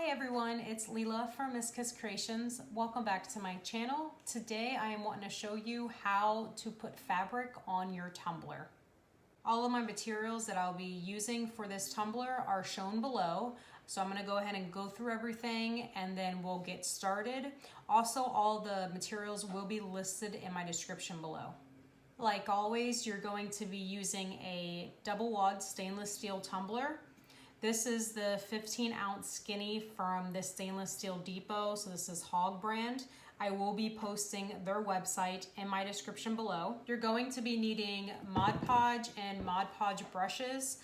Hi everyone, it's Leela from Miss Kiss Creations. Welcome back to my channel. Today I am wanting to show you how to put fabric on your tumbler. All of my materials that I'll be using for this tumbler are shown below. So I'm going to go ahead and go through everything and then we'll get started. Also, all the materials will be listed in my description below. Like always, you're going to be using a double wad stainless steel tumbler. This is the 15-ounce skinny from the Stainless Steel Depot, so this is Hog brand. I will be posting their website in my description below. You're going to be needing Mod Podge and Mod Podge brushes.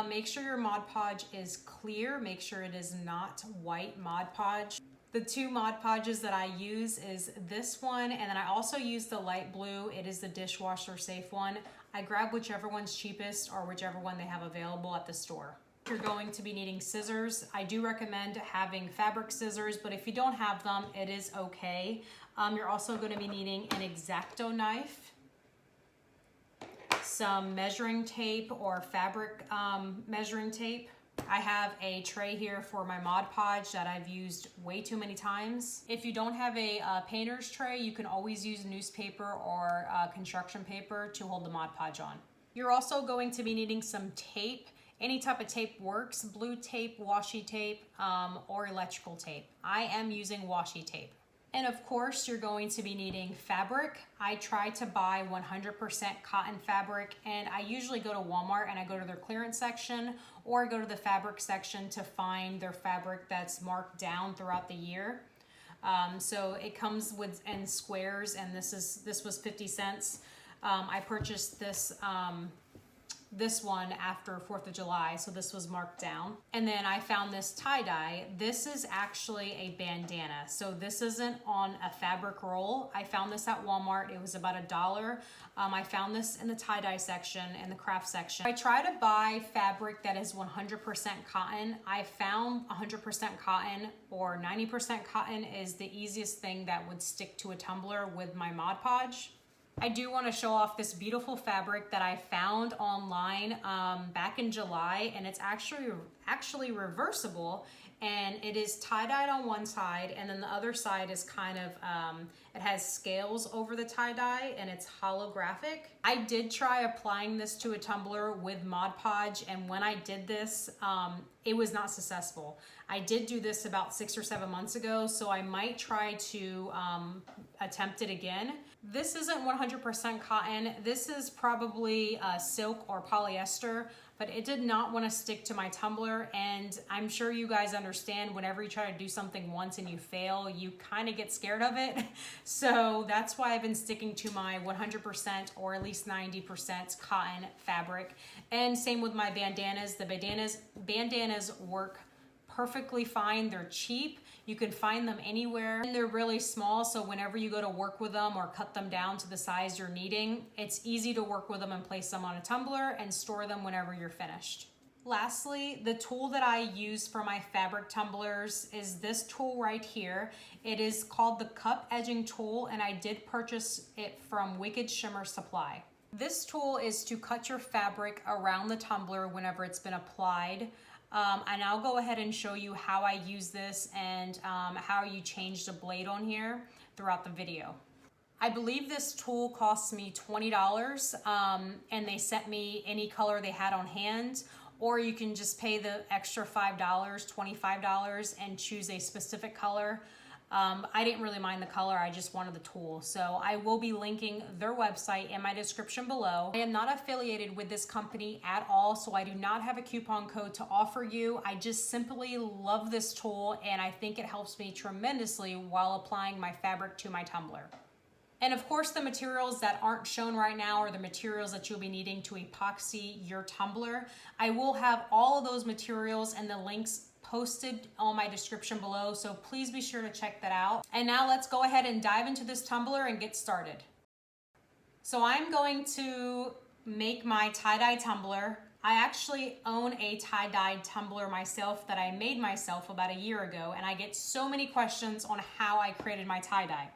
Make sure your Mod Podge is clear. Make sure it is not white Mod Podge. The two Mod Podges that I use is this one, and then I also use the light blue. It is the dishwasher safe one. I grab whichever one's cheapest or whichever one they have available at the store. You're going to be needing scissors. I do recommend having fabric scissors, but if you don't have them, it is okay. You're also going to be needing an X-Acto knife, some measuring tape or fabric measuring tape. I have a tray here for my Mod Podge that I've used way too many times. If you don't have a painter's tray, you can always use newspaper or construction paper to hold the Mod Podge on. You're also going to be needing some tape. Any type of tape works, blue tape, washi tape, or electrical tape. I am using washi tape. And of course, you're going to be needing fabric. I try to buy 100% cotton fabric, and I usually go to Walmart and I go to their clearance section or go to the fabric section to find their fabric that's marked down throughout the year. So it comes in squares, and this was 50 cents. I purchased this one after 4th of July, so this was marked down. And then I found this tie-dye. This is actually a bandana, so this isn't on a fabric roll. I found this at Walmart. It was about $1. I found this in the tie-dye section and the craft section. I try to buy fabric that is 100% cotton. I found 100% cotton or 90% cotton is the easiest thing that would stick to a tumbler with my Mod Podge. I do want to show off this beautiful fabric that I found online back in July, and it's actually reversible, and it is tie-dyed on one side, and then the other side is kind of, it has scales over the tie-dye, and it's holographic. I did try applying this to a tumbler with Mod Podge, and when I did this, it was not successful. I did do this about 6 or 7 months ago, so I might try to attempt it again. This isn't 100% cotton. This is probably silk or polyester, but it did not want to stick to my tumbler, and I'm sure you guys understand whenever you try to do something once and you fail, you kind of get scared of it. So that's why I've been sticking to my 100% or at least 90% cotton fabric. And same with my bandanas. The bandanas work perfectly fine. They're cheap. You can find them anywhere, and they're really small, so whenever you go to work with them or cut them down to the size you're needing, it's easy to work with them and place them on a tumbler and store them whenever you're finished. Lastly, the tool that I use for my fabric tumblers is this tool right here. It is called the Cup Edging Tool, and I did purchase it from Wicked Shimmer Supply. This tool is to cut your fabric around the tumbler whenever it's been applied. And I'll go ahead and show you how I use this and how you change the blade on here throughout the video. I believe this tool cost me $20, and they sent me any color they had on hand, or you can just pay the extra $5, $25, and choose a specific color. I didn't really mind the color, I just wanted the tool. So I will be linking their website in my description below. I am not affiliated with this company at all, so I do not have a coupon code to offer you. I just simply love this tool, and I think it helps me tremendously while applying my fabric to my tumbler. And of course, the materials that aren't shown right now are the materials that you'll be needing to epoxy your tumbler. I will have all of those materials and the links posted on my description below, so please be sure to check that out. And now let's go ahead and dive into this tumbler and get started. So I'm going to make my tie-dye tumbler. I actually own a tie-dyed tumbler myself that I made myself about a year ago, and I get so many questions on how I created my tie-dye.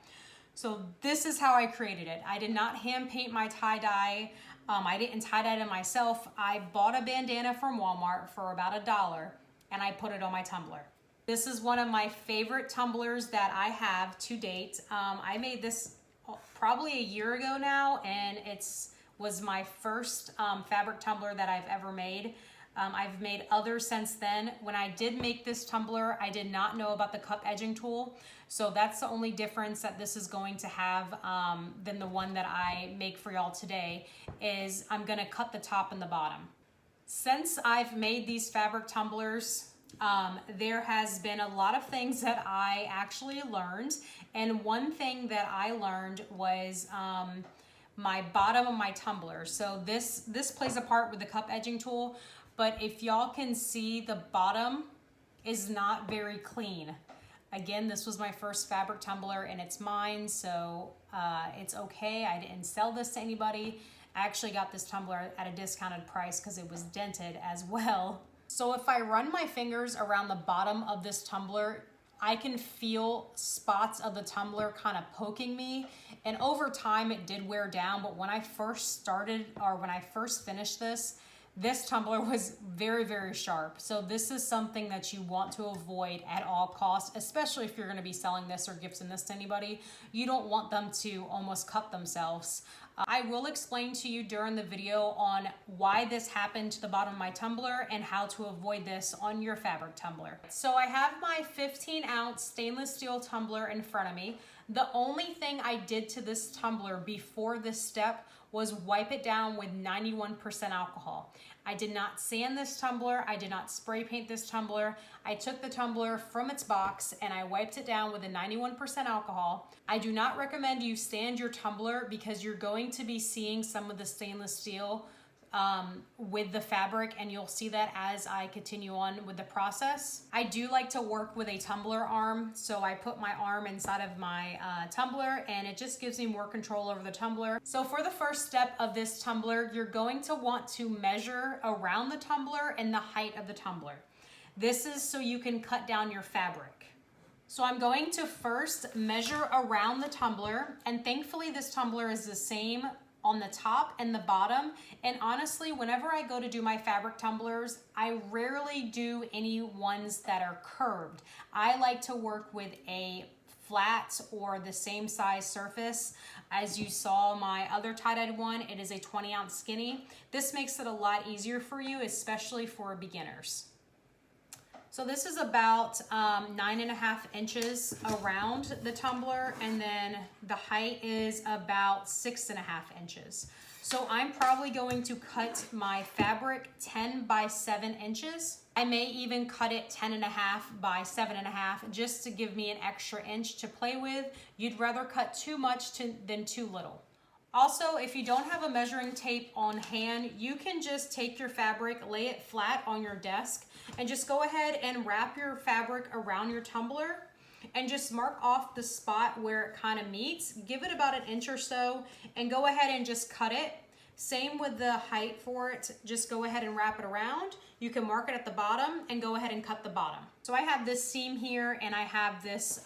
So this is how I created it. I did not hand paint my tie-dye. I didn't tie-dye it myself. I bought a bandana from Walmart for about $1, and I put it on my tumbler. This is one of my favorite tumblers that I have to date. I made this probably a year ago now, and was my first fabric tumbler that I've ever made. I've made others since then. When I did make this tumbler, I did not know about the cup edging tool. So that's the only difference that this is going to have than the one that I make for y'all today, is I'm gonna cut the top and the bottom. Since I've made these fabric tumblers, there has been a lot of things that I actually learned. And one thing that I learned was my bottom of my tumbler. So this plays a part with the cup edging tool, but if y'all can see, the bottom is not very clean. Again, this was my first fabric tumbler and it's mine, so it's okay. I didn't sell this to anybody. I actually got this tumbler at a discounted price because it was dented as well. So if I run my fingers around the bottom of this tumbler, I can feel spots of the tumbler kind of poking me. And over time it did wear down, but when I first started, or when I first finished this tumbler was very, very sharp. So this is something that you want to avoid at all costs, especially if you're gonna be selling this or gifting this to anybody. You don't want them to almost cut themselves. I will explain to you during the video on why this happened to the bottom of my tumbler and how to avoid this on your fabric tumbler. So I have my 15-ounce stainless steel tumbler in front of me. The only thing I did to this tumbler before this step was wipe it down with 91% alcohol. I did not sand this tumbler. I did not spray paint this tumbler. I took the tumbler from its box and I wiped it down with a 91% alcohol. I do not recommend you sand your tumbler because you're going to be seeing some of the stainless steel with the fabric, and you'll see that as I continue on with the process. I do like to work with a tumbler arm, so I put my arm inside of my tumbler and it just gives me more control over the tumbler. So for the first step of this tumbler, you're going to want to measure around the tumbler and the height of the tumbler. This is so you can cut down your fabric. So I'm going to first measure around the tumbler, and thankfully this tumbler is the same on the top and the bottom. And honestly, whenever I go to do my fabric tumblers, I rarely do any ones that are curved. I like to work with a flat or the same size surface. As you saw my other tie-dyed one, it is a 20-ounce skinny. This makes it a lot easier for you, especially for beginners. So this is about 9.5 inches around the tumbler, and then the height is about 6.5 inches. So I'm probably going to cut my fabric 10 by 7 inches. I may even cut it 10.5 by 7.5 just to give me an extra inch to play with. You'd rather cut too much than too little. Also, if you don't have a measuring tape on hand, you can just take your fabric, lay it flat on your desk, and just go ahead and wrap your fabric around your tumbler and just mark off the spot where it kind of meets. Give it about an inch or so and go ahead and just cut it. Same with the height for it. Just go ahead and wrap it around. You can mark it at the bottom and go ahead and cut the bottom. So I have this seam here and I have this,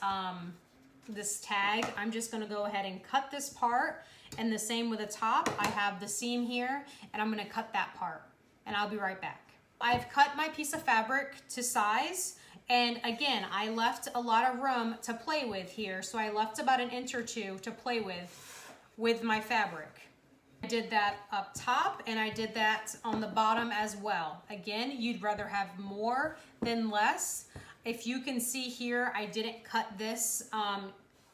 this tag. I'm just gonna go ahead and cut this part. And the same with the top. I have the seam here and I'm gonna cut that part and I'll be right back. I've cut my piece of fabric to size, and again, I left a lot of room to play with here, so I left about an inch or two to play with my fabric. I did that up top and I did that on the bottom as well. Again, you'd rather have more than less. If you can see here, I didn't cut this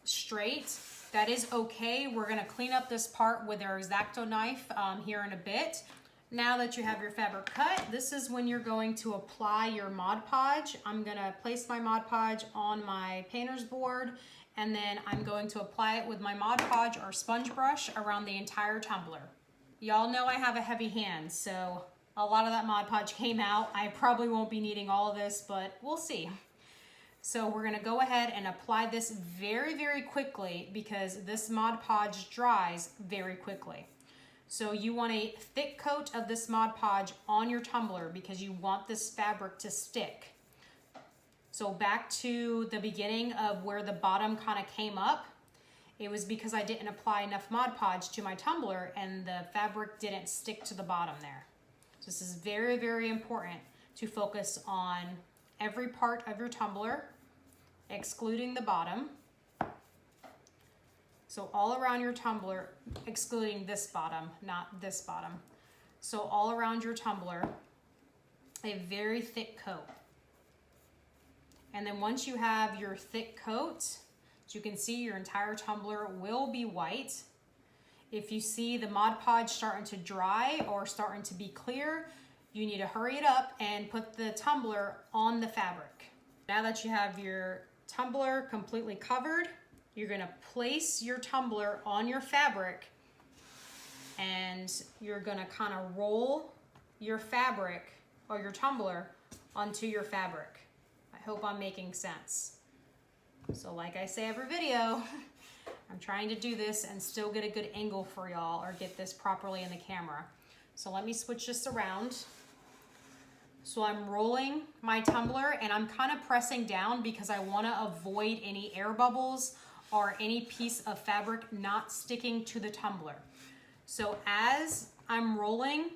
straight. That is okay. We're gonna clean up this part with our X-Acto knife here in a bit. Now that you have your fabric cut, this is when you're going to apply your Mod Podge. I'm gonna place my Mod Podge on my painter's board, and then I'm going to apply it with my Mod Podge or sponge brush around the entire tumbler. Y'all know I have a heavy hand, so a lot of that Mod Podge came out. I probably won't be needing all of this, but we'll see. So we're gonna go ahead and apply this very, very quickly because this Mod Podge dries very quickly. So you want a thick coat of this Mod Podge on your tumbler because you want this fabric to stick. So back to the beginning of where the bottom kind of came up, it was because I didn't apply enough Mod Podge to my tumbler and the fabric didn't stick to the bottom there. So this is very, very important to focus on every part of your tumbler, excluding the bottom. So all around your tumbler, excluding this bottom, not this bottom. So all around your tumbler, a very thick coat. And then once you have your thick coat, as you can see, your entire tumbler will be white. If you see the Mod Podge starting to dry or starting to be clear, you need to hurry it up and put the tumbler on the fabric. Now that you have your tumbler completely covered, you're gonna place your tumbler on your fabric and you're gonna kind of roll your fabric or your tumbler onto your fabric. I hope I'm making sense. So like I say every video, I'm trying to do this and still get a good angle for y'all or get this properly in the camera. So let me switch this around. So I'm rolling my tumbler and I'm kind of pressing down because I want to avoid any air bubbles or any piece of fabric not sticking to the tumbler. So as I'm rolling,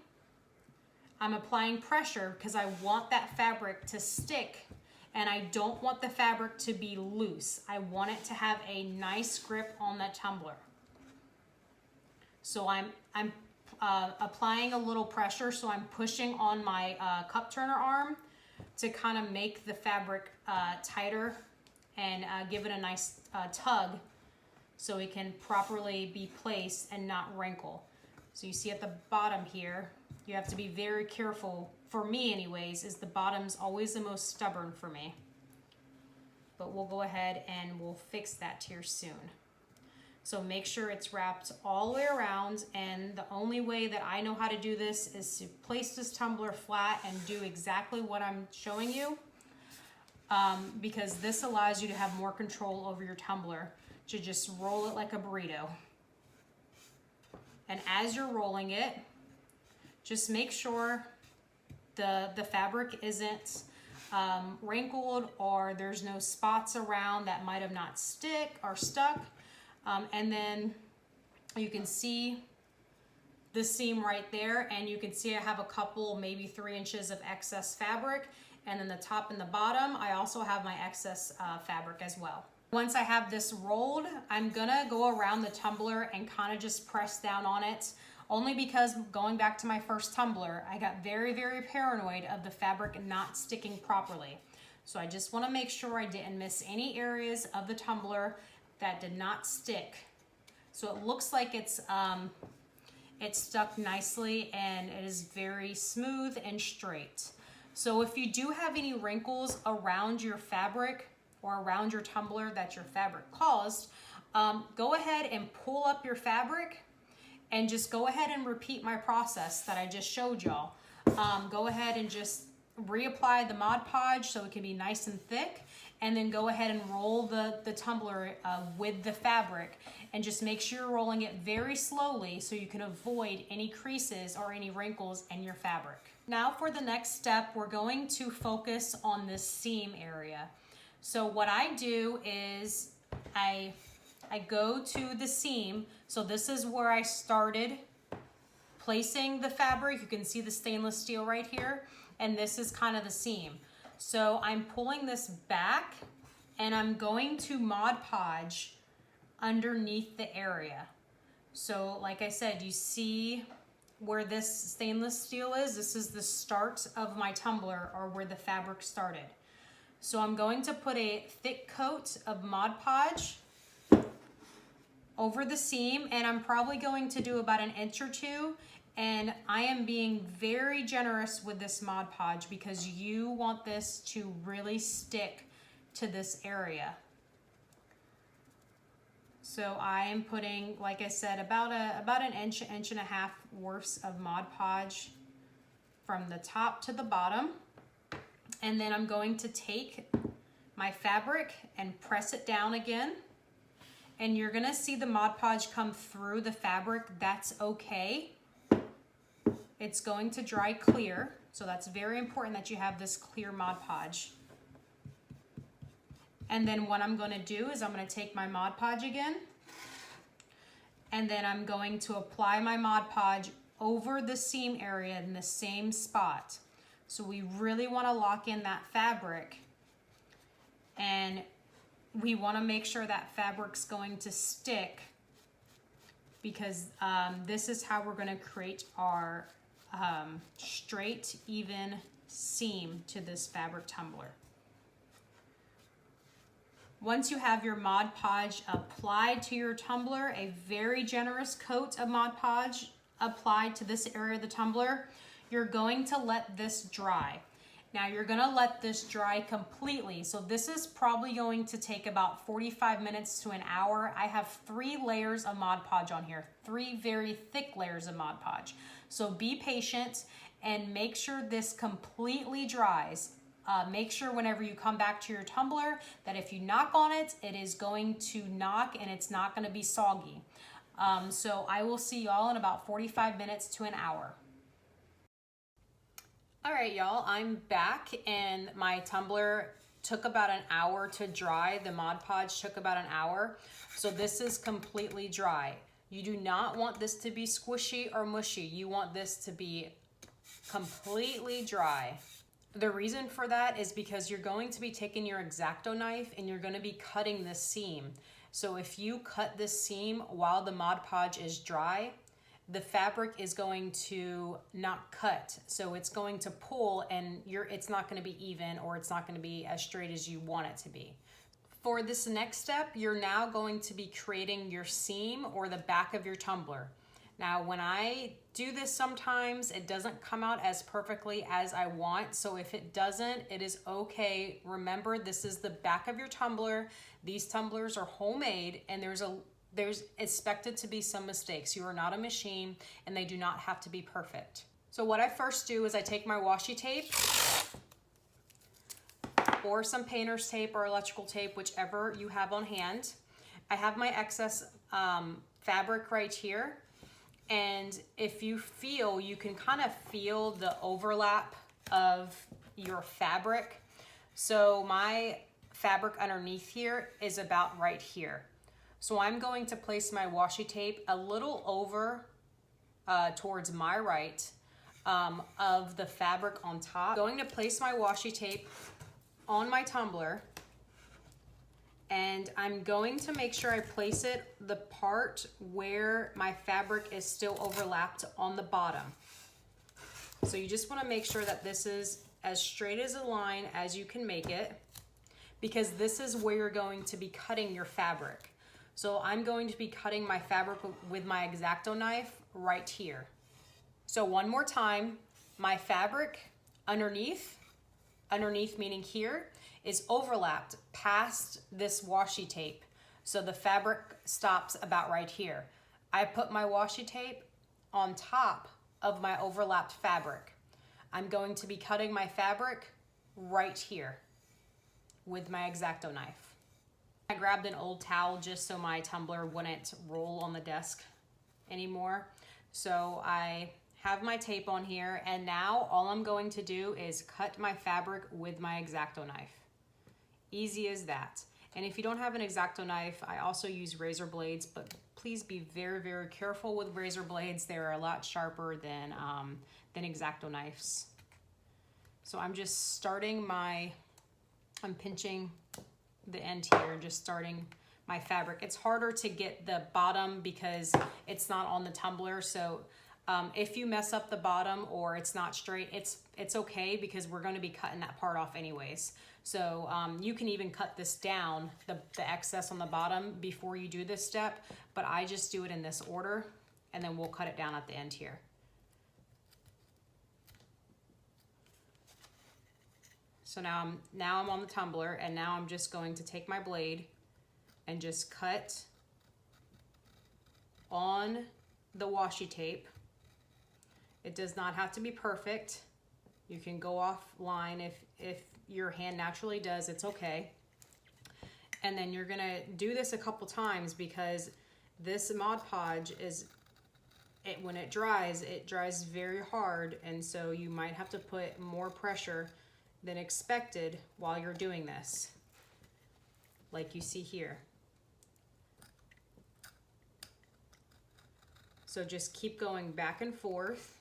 I'm applying pressure because I want that fabric to stick and I don't want the fabric to be loose. I want it to have a nice grip on that tumbler. So I'm applying a little pressure, so I'm pushing on my cup turner arm to kind of make the fabric tighter and give it a nice tug so it can properly be placed and not wrinkle. So you see at the bottom here, you have to be very careful. For me anyways, is the bottom's always the most stubborn for me. But we'll go ahead and we'll fix that here soon. So make sure it's wrapped all the way around, and the only way that I know how to do this is to place this tumbler flat and do exactly what I'm showing you, because this allows you to have more control over your tumbler, to just roll it like a burrito. And as you're rolling it, just make sure the fabric isn't wrinkled or there's no spots around that might have not stuck. And then you can see the seam right there, and you can see I have a couple, maybe 3 inches of excess fabric, and then the top and the bottom, I also have my excess fabric as well. Once I have this rolled, I'm gonna go around the tumbler and kind of just press down on it, only because going back to my first tumbler, I got very, very paranoid of the fabric not sticking properly. So I just wanna make sure I didn't miss any areas of the tumbler that did not stick. So it looks like it's stuck nicely and it is very smooth and straight. So if you do have any wrinkles around your fabric or around your tumbler that your fabric caused, go ahead and pull up your fabric and just go ahead and repeat my process that I just showed y'all. Go ahead and just reapply the Mod Podge so it can be nice and thick, and then go ahead and roll the tumbler with the fabric, and just make sure you're rolling it very slowly so you can avoid any creases or any wrinkles in your fabric. Now for the next step, we're going to focus on this seam area. So what I do is I go to the seam. So this is where I started placing the fabric. You can see the stainless steel right here, and this is kind of the seam. So I'm pulling this back and I'm going to Mod Podge underneath the area. So like I said, you see where this stainless steel is? This is the start of my tumbler, or where the fabric started. So I'm going to put a thick coat of Mod Podge over the seam, and I'm probably going to do about 1 inch or 2. And I am being very generous with this Mod Podge because you want this to really stick to this area. So I am putting, like I said, about 1 inch, 1.5 inches worth of Mod Podge from the top to the bottom. And then I'm going to take my fabric and press it down again. And you're gonna see the Mod Podge come through the fabric. That's okay. It's going to dry clear, so that's very important that you have this clear Mod Podge. And then what I'm going to do is I'm going to take my Mod Podge again, and then I'm going to apply my Mod Podge over the seam area in the same spot. So we really want to lock in that fabric, and we want to make sure that fabric's going to stick, because this is how we're going to create our straight, even seam to this fabric tumbler. Once you have your Mod Podge applied to your tumbler, a very generous coat of Mod Podge applied to this area of the tumbler, you're going to let this dry. Now you're going to let this dry completely. So this is probably going to take about 45 minutes to an hour. I have 3 layers of Mod Podge on here, 3 very thick layers of Mod Podge. So be patient and make sure this completely dries. Make sure whenever you come back to your tumbler that if you knock on it, it is going to knock and it's not going to be soggy. So I will see y'all in about 45 minutes to an hour. All right, y'all, I'm back and my tumbler took about an hour to dry. The Mod Podge took about an hour. So this is completely dry. You do not want this to be squishy or mushy. You want this to be completely dry. The reason for that is because you're going to be taking your X-Acto knife and you're going to be cutting this seam. So if you cut this seam while the Mod Podge is dry, the fabric is going to not cut. So it's going to pull and it's not going to be even, or it's not going to be as straight as you want it to be. For this next step, you're now going to be creating your seam or the back of your tumbler. Now, when I do this sometimes, it doesn't come out as perfectly as I want. So if it doesn't, it is okay. Remember, this is the back of your tumbler. These tumblers are homemade, and there's expected to be some mistakes. You are not a machine, and they do not have to be perfect. So what I first do is I take my washi tape or some painter's tape or electrical tape, whichever you have on hand. I have my excess fabric right here. And if you feel, you can kind of feel the overlap of your fabric. So my fabric underneath here is about right here. So I'm going to place my washi tape a little over towards my right of the fabric on top. I'm going to place my washi tape on my tumbler, and I'm going to make sure I place it the part where my fabric is still overlapped on the bottom. So you just want to make sure that this is as straight as a line as you can make it, because this is where you're going to be cutting your fabric. So I'm going to be cutting my fabric with my X-Acto knife right here. So one more time, my fabric underneath meaning here, is overlapped past this washi tape. So the fabric stops about right here. I put my washi tape on top of my overlapped fabric. I'm going to be cutting my fabric right here with my X-Acto knife. I grabbed an old towel just so my tumbler wouldn't roll on the desk anymore. So I have my tape on here, and now all I'm going to do is cut my fabric with my X-Acto knife. Easy as that. And if you don't have an X-Acto knife, I also use razor blades, but please be very, very careful with razor blades. They're a lot sharper than X-Acto knives. So I'm just starting I'm pinching the end here, just starting my fabric. It's harder to get the bottom because it's not on the tumbler. So if you mess up the bottom or it's not straight, it's okay, because we're going to be cutting that part off anyways. So you can even cut this down, the excess on the bottom, before you do this step, but I just do it in this order, and then we'll cut it down at the end here. So now I'm on the tumbler, and now I'm just going to take my blade and just cut on the washi tape. It does not have to be perfect. You can go offline if your hand naturally does, it's okay. And then you're gonna do this a couple times, because this Mod Podge when it dries very hard, and so you might have to put more pressure than expected while you're doing this, like you see here. So just keep going back and forth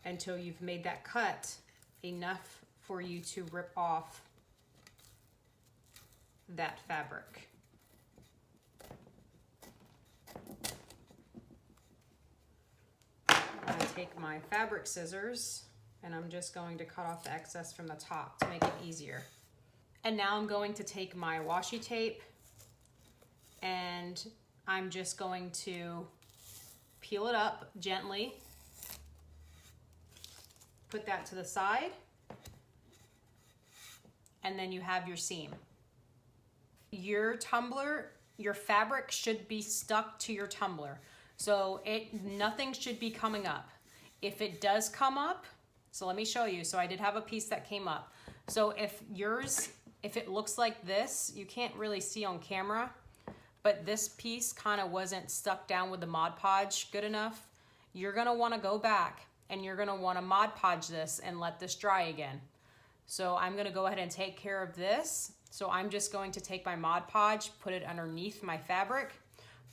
until you've made that cut enough for you to rip off that fabric. I'm going to take my fabric scissors and I'm just going to cut off the excess from the top to make it easier. And now I'm going to take my washi tape and I'm just going to peel it up gently, put that to the side, and then you have your seam. Your tumbler, your fabric should be stuck to your tumbler. So nothing should be coming up. If it does come up, so let me show you. So I did have a piece that came up. So if it looks like this, you can't really see on camera, but this piece kind of wasn't stuck down with the Mod Podge good enough, you're gonna wanna go back and you're gonna wanna Mod Podge this and let this dry again. So I'm gonna go ahead and take care of this. So I'm just going to take my Mod Podge, put it underneath my fabric,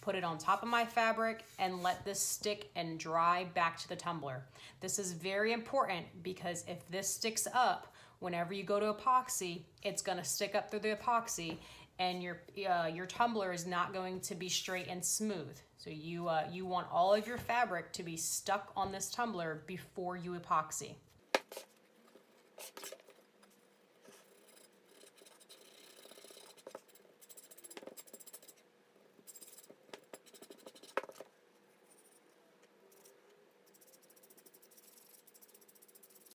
put it on top of my fabric, and let this stick and dry back to the tumbler. This is very important because if this sticks up, whenever you go to epoxy, it's gonna stick up through the epoxy and your tumbler is not going to be straight and smooth. So you want all of your fabric to be stuck on this tumbler before you epoxy.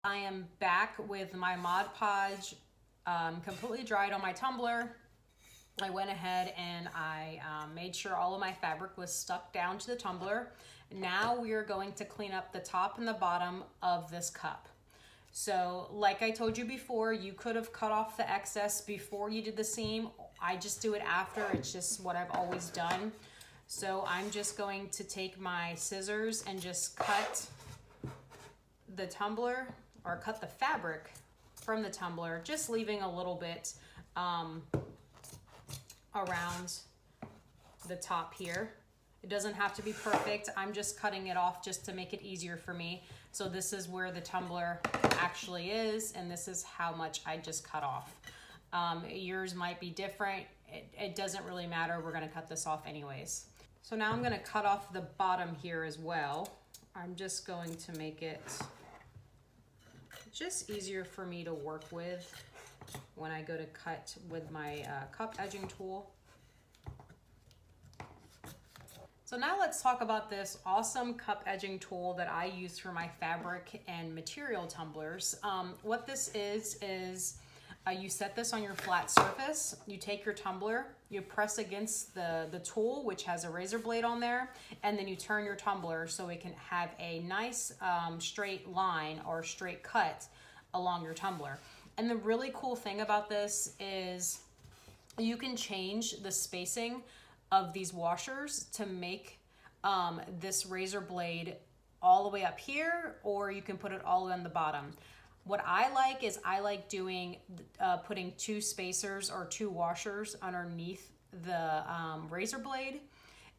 I am back with my Mod Podge completely dried on my tumbler. I went ahead and I made sure all of my fabric was stuck down to the tumbler. Now we are going to clean up the top and the bottom of this cup. So like I told you before, you could have cut off the excess before you did the seam. I just do it after. It's just what I've always done. So I'm just going to take my scissors and just cut the tumbler, or cut the fabric from the tumbler, just leaving a little bit around the top here. It doesn't have to be perfect. I'm just cutting it off just to make it easier for me. So this is where the tumbler actually is, and this is how much I just cut off. Yours might be different. It doesn't really matter. We're gonna cut this off anyways. So now I'm gonna cut off the bottom here as well. I'm just going to make it just easier for me to work with when I go to cut with my cup edging tool. So now let's talk about this awesome cup edging tool that I use for my fabric and material tumblers. What this is you set this on your flat surface, you take your tumbler, you press against the tool, which has a razor blade on there, and then you turn your tumbler so it can have a nice straight line or straight cut along your tumbler. And the really cool thing about this is you can change the spacing of these washers to make this razor blade all the way up here, or you can put it all on the bottom. What I like is I like doing putting two spacers or two washers underneath the razor blade,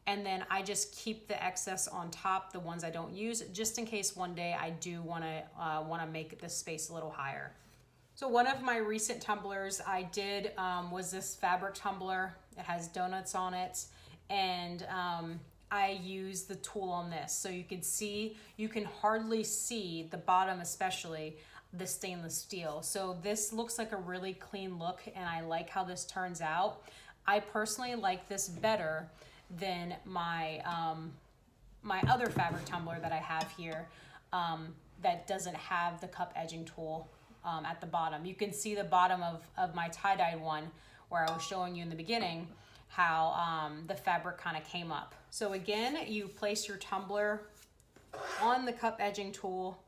and then I just keep the excess on top, the ones I don't use, just in case one day I do want to make this space a little higher. So one of my recent tumblers I did was this fabric tumbler. It has donuts on it, and I use the tool on this. So you can hardly see the bottom, especially the stainless steel. So this looks like a really clean look, and I like how this turns out. I personally like this better than my my other fabric tumbler that I have here that doesn't have the cup edging tool at the bottom. You can see the bottom of my tie-dye one where I was showing you in the beginning how the fabric kind of came up. So again, you place your tumbler on the cup edging tool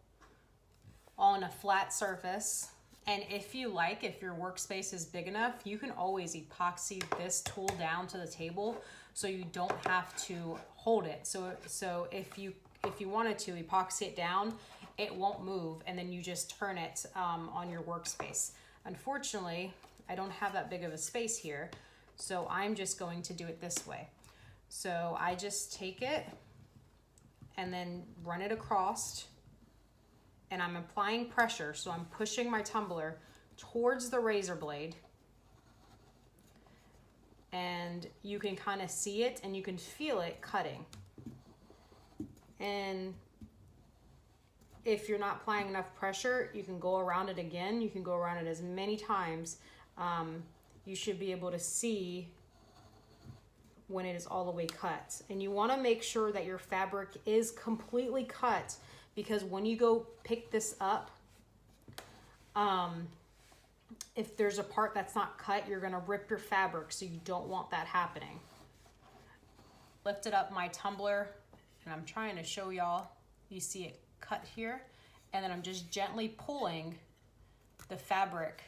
on a flat surface, and if you like, if your workspace is big enough, you can always epoxy this tool down to the table so you don't have to hold it. So if you wanted to epoxy it down, it won't move, and then you just turn it on your workspace. Unfortunately, I don't have that big of a space here, so I'm just going to do it this way. So I just take it and then run it across and I'm applying pressure, so I'm pushing my tumbler towards the razor blade, and you can kind of see it and you can feel it cutting. And if you're not applying enough pressure, you can go around it again. You can go around it as many times. You should be able to see when it is all the way cut. And you want to make sure that your fabric is completely cut, because when you go pick this up, if there's a part that's not cut, you're going to rip your fabric, so you don't want that happening. Lifted up my tumbler, and I'm trying to show y'all. You see it cut here, and then I'm just gently pulling the fabric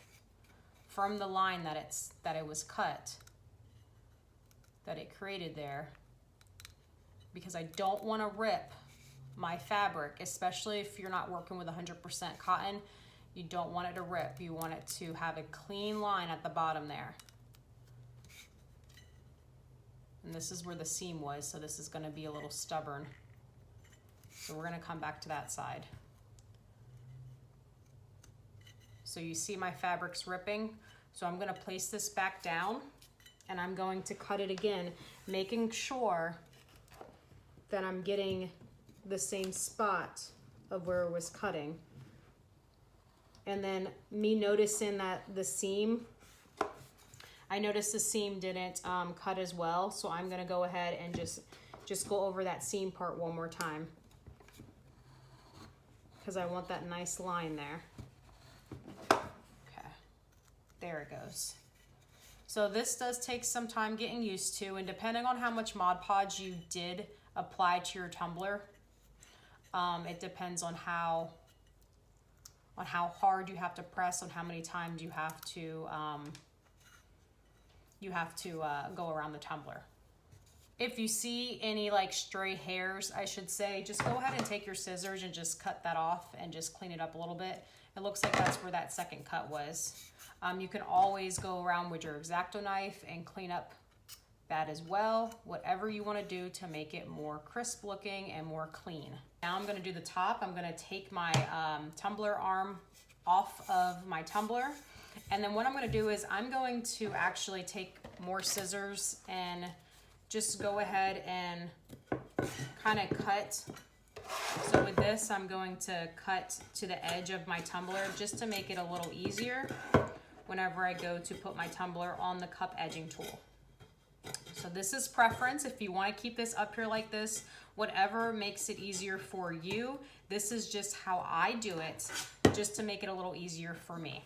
from the line that it was cut, that it created there, because I don't want to rip my fabric, especially if you're not working with 100% cotton. You don't want it to rip. You want it to have a clean line at the bottom there. And this is where the seam was, so this is going to be a little stubborn. So we're going to come back to that side. So you see my fabric's ripping. So I'm going to place this back down, and I'm going to cut it again, making sure that I'm getting the same spot of where it was cutting. And then me noticing that the seam, I noticed the seam didn't cut as well, so I'm gonna go ahead and just go over that seam part one more time, because I want that nice line there. Okay, there it goes. So this does take some time getting used to, and depending on how much Mod Podge you did apply to your tumbler, it depends on how hard you have to press, on how many times you have to go around the tumbler. If you see any like stray hairs, I should say, just go ahead and take your scissors and just cut that off and just clean it up a little bit. It looks like that's where that second cut was. You can always go around with your X-Acto knife and clean up that as well, whatever you want to do to make it more crisp looking and more clean. Now I'm going to do the top. I'm going to take my tumbler arm off of my tumbler, and then what I'm going to do is I'm going to actually take more scissors and just go ahead and kind of cut. So with this, I'm going to cut to the edge of my tumbler just to make it a little easier whenever I go to put my tumbler on the cup edging tool. So this is preference. If you want to keep this up here like this, whatever makes it easier for you. This is just how I do it, just to make it a little easier for me.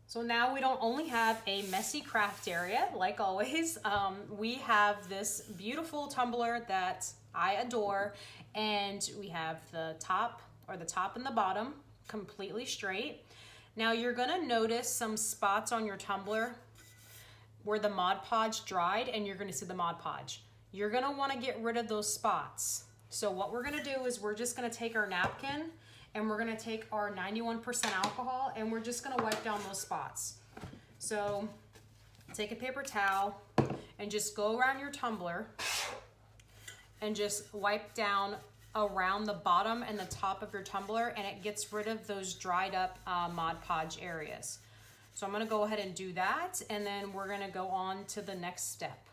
So now we don't only have a messy craft area, like always, we have this beautiful tumbler that I adore, and we have the top and the bottom completely straight. Now you're gonna notice some spots on your tumbler where the Mod Podge dried, and you're gonna see the Mod Podge. You're gonna wanna get rid of those spots. So what we're gonna do is we're just gonna take our napkin, and we're gonna take our 91% alcohol, and we're just gonna wipe down those spots. So take a paper towel and just go around your tumbler and just wipe down around the bottom and the top of your tumbler, and it gets rid of those dried up Mod Podge areas. So I'm gonna go ahead and do that, and then we're gonna go on to the next step.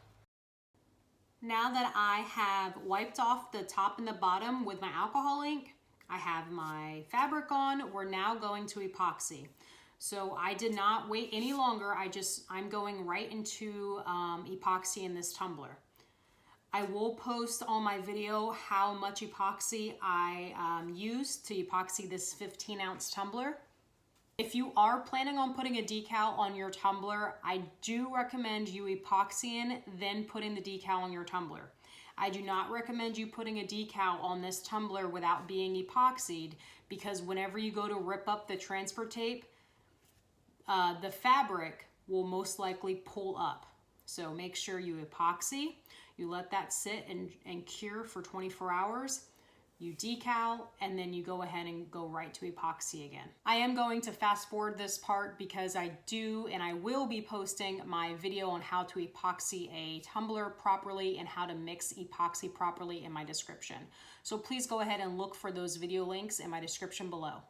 Now that I have wiped off the top and the bottom with my alcohol ink, I have my fabric on. We're now going to epoxy. So I did not wait any longer. I'm going right into epoxy in this tumbler. I will post on my video how much epoxy I used to epoxy this 15-ounce tumbler. If you are planning on putting a decal on your tumbler, I do recommend you epoxying, then putting the decal on your tumbler. I do not recommend you putting a decal on this tumbler without being epoxied, because whenever you go to rip up the transfer tape, the fabric will most likely pull up. So make sure you epoxy, you let that sit and cure for 24 hours. you decal, and then you go ahead and go right to epoxy again. I am going to fast forward this part because I do and I will be posting my video on how to epoxy a tumbler properly and how to mix epoxy properly in my description. So please go ahead and look for those video links in my description below.